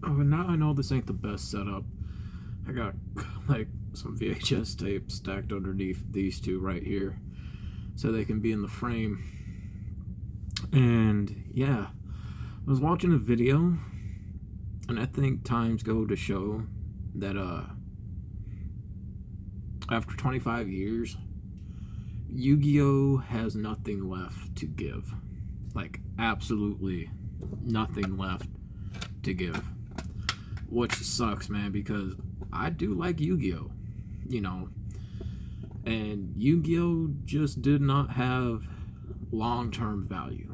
Oh, and now I know this ain't the best setup. I got like some VHS tape stacked underneath these two right here so they can be in the frame. And yeah, I was watching a video, and I think times go to show that after 25 years, Yu-Gi-Oh has nothing left to give. Like absolutely nothing left to give. Which sucks, man, because I do like Yu-Gi-Oh, you know, and Yu-Gi-Oh just did not have long-term value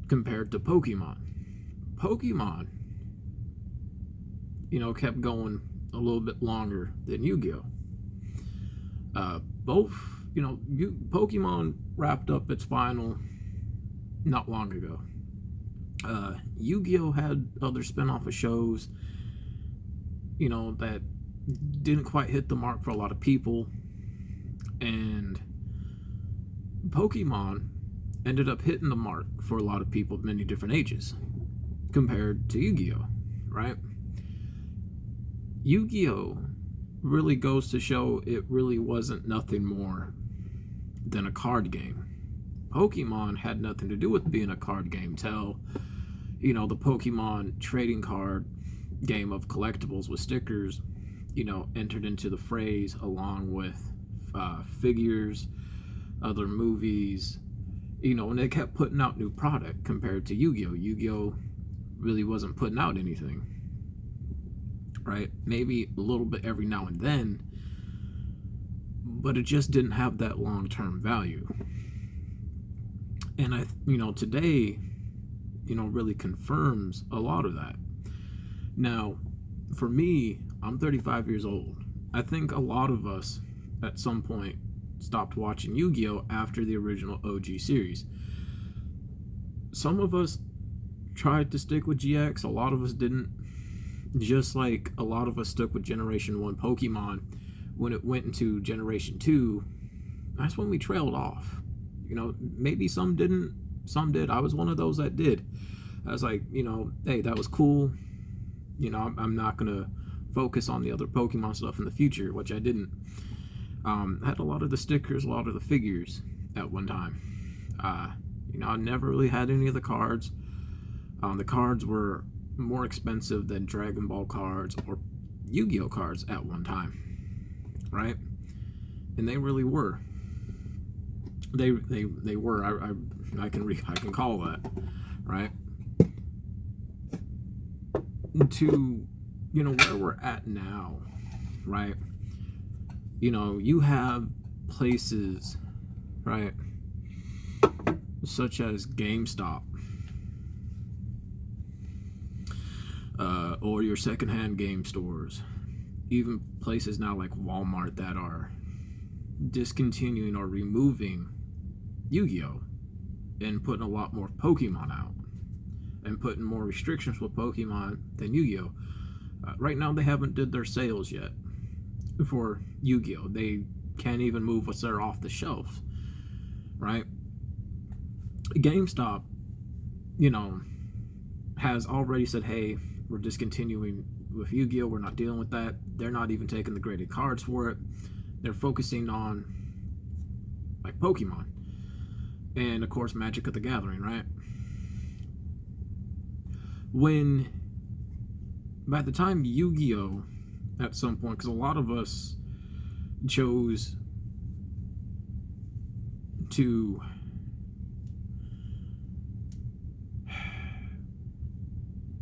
compared to Pokemon. Pokemon, kept going a little bit longer than Yu-Gi-Oh. Both, Pokemon wrapped up its final not long ago. Yu-Gi-Oh had other spin-off of shows, that didn't quite hit the mark for a lot of people, and Pokemon ended up hitting the mark for a lot of people of many different ages compared to Yu-Gi-Oh, right? Yu-Gi-Oh really goes to show it really wasn't nothing more than a card game. Pokemon had nothing to do with being a card game till, the Pokemon trading card game of collectibles with stickers, entered into the phrase along with figures, other movies, and they kept putting out new product compared to Yu-Gi-Oh. Yu-Gi-Oh really wasn't putting out anything, right? Maybe a little bit every now and then, but it just didn't have that long-term value. And today, really confirms a lot of that. Now, for me, I'm 35 years old. I think a lot of us at some point stopped watching Yu-Gi-Oh after the original OG series. Some of us tried to stick with GX, a lot of us didn't. Just like a lot of us stuck with Generation 1 Pokemon when it went into Generation 2, that's when we trailed off. Maybe some didn't, some did. I was one of those that did. I was like, hey, that was cool. I'm not going to focus on the other Pokemon stuff in the future, which I didn't. I had a lot of the stickers, a lot of the figures at one time. I never really had any of the cards. The cards were more expensive than Dragon Ball cards or Yu-Gi-Oh cards at one time, right? And they really were. They were. I can call that, right? To where we're at now, right? You have places, right, such as GameStop, or your secondhand game stores, even places now like Walmart that are discontinuing or removing Yu-Gi-Oh and putting a lot more Pokemon out and putting more restrictions with Pokemon than Yu-Gi-Oh. Right now they haven't did their sales yet for Yu-Gi-Oh. They can't even move what's there off the shelf, right? GameStop, has already said, hey, we're discontinuing with Yu-Gi-Oh. We're not dealing with that. They're not even taking the graded cards for it. They're focusing on like Pokemon and of course Magic of the Gathering, right? By the time Yu-Gi-Oh at some point, because a lot of us chose to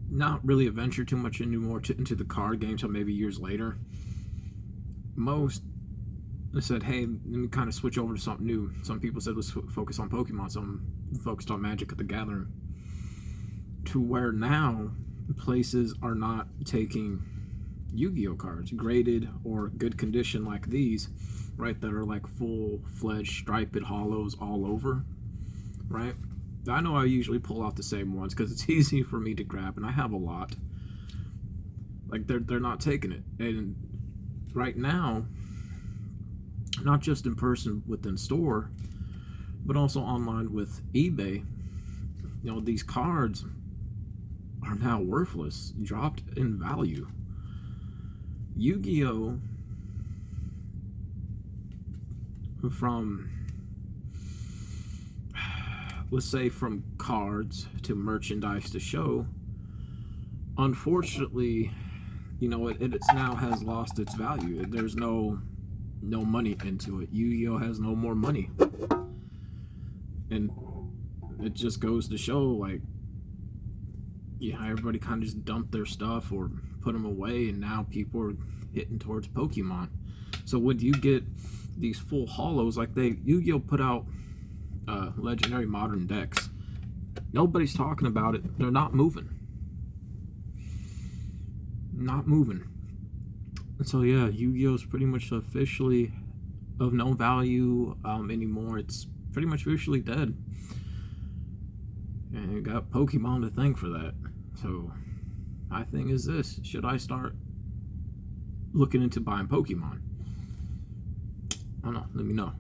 not really venture too much anymore into the card game until maybe years later. Most said, hey, let me kind of switch over to something new. Some people said, let's focus on Pokemon. Some focused on Magic of the Gathering. To where now places are not taking Yu-Gi-Oh cards, graded or good condition like these, right, that are like full-fledged striped hollows all over, right? I know I usually pull out the same ones because it's easy for me to grab, and I have a lot. Like, they're not taking it. And right now, not just in person within store, but also online with eBay, these cards are now worthless, dropped in value. Yu-Gi-Oh! From, let's say, from cards to merchandise to show, unfortunately, you know, it's now has lost its value. There's no money into it. Yu-Gi-Oh! Has no more money. And it just goes to show, like, yeah, everybody kind of just dumped their stuff or put them away, and now people are hitting towards Pokemon. So when you get these full holos, like Yu-Gi-Oh! Put out legendary modern decks, nobody's talking about it. They're not moving. Not moving. So yeah, Yu-Gi-Oh! Is pretty much officially of no value anymore. It's pretty much officially dead. And you got Pokemon to thank for that. So my thing is this: should I start looking into buying Pokemon? I don't know. Let me know.